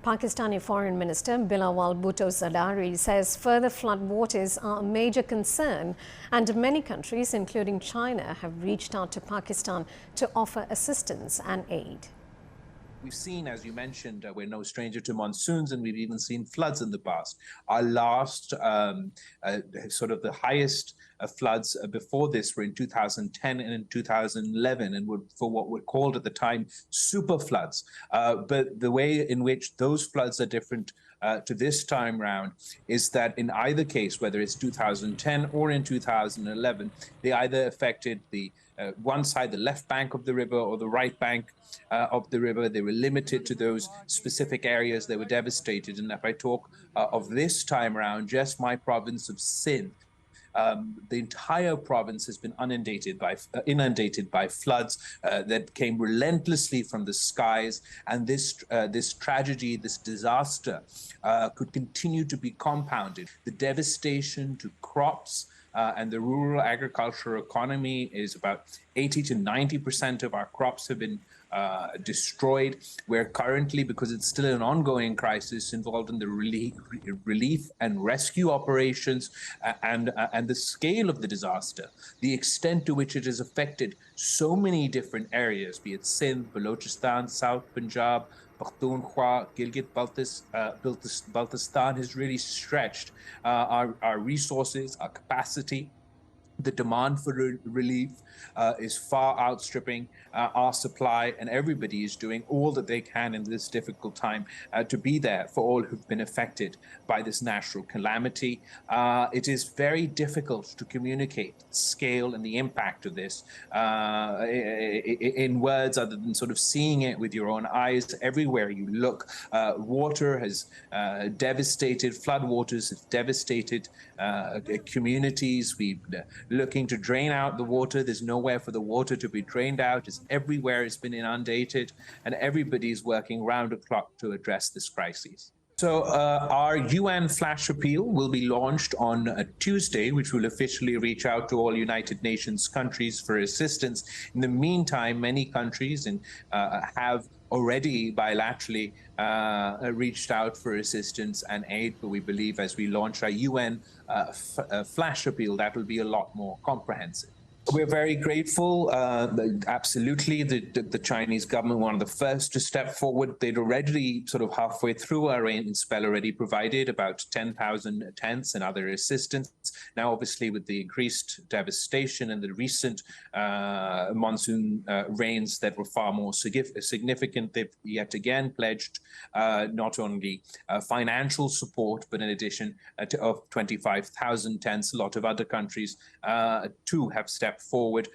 Pakistani Foreign Minister Bilawal Bhutto-Zardari says further floodwaters are a major concern, and many countries, including China, have reached out to Pakistan to offer assistance and aid. We've seen, as you mentioned, we're no stranger to monsoons, and we've even seen floods in the past. Our last sort of the highest floods before this were in 2010 and in 2011, and were for what were called at the time super floods. But the way in which those floods are different to this time round is that in either case, whether it's 2010 or in 2011, they either affected the one side, the left bank of the river, or the right bank of the river. They were limited to those specific areas that were devastated. And if I talk of this time around, just my province of Sindh, the entire province has been inundated by floods that came relentlessly from the skies, and this tragedy, this disaster, could continue to be compounded. The devastation to crops and the rural agricultural economy is about 80 to 90% of our crops have been destroyed. We're currently, because it's still an ongoing crisis, involved in the relief and rescue operations, and the scale of the disaster, the extent to which it has affected so many different areas, be it Sindh, Balochistan, South Punjab, Pakhtunkhwa, Gilgit-Baltistan, has really stretched our resources, our capacity. The demand for relief is far outstripping our supply, and everybody is doing all that they can in this difficult time to be there for all who've been affected by this natural calamity. It is very difficult to communicate the scale and the impact of this in words other than sort of seeing it with your own eyes. Everywhere you look, water has devastated, floodwaters have devastated communities. We've looking to drain out the water. There's nowhere for the water to be drained out. It's everywhere. It's been inundated, and everybody's working round the clock to address this crisis. So our UN flash appeal will be launched on Tuesday, which will officially reach out to all United Nations countries for assistance. In the meantime, many countries have already bilaterally reached out for assistance and aid, but we believe as we launch our UN flash appeal, that will be a lot more comprehensive. We're very grateful. Absolutely, the Chinese government, one of the first to step forward. They'd already sort of halfway through our rain spell already provided about 10,000 tents and other assistance. Now, obviously, with the increased devastation and the recent monsoon rains that were far more significant, they've yet again pledged not only financial support, but in addition of 25,000 tents. A lot of other countries too have stepped forward.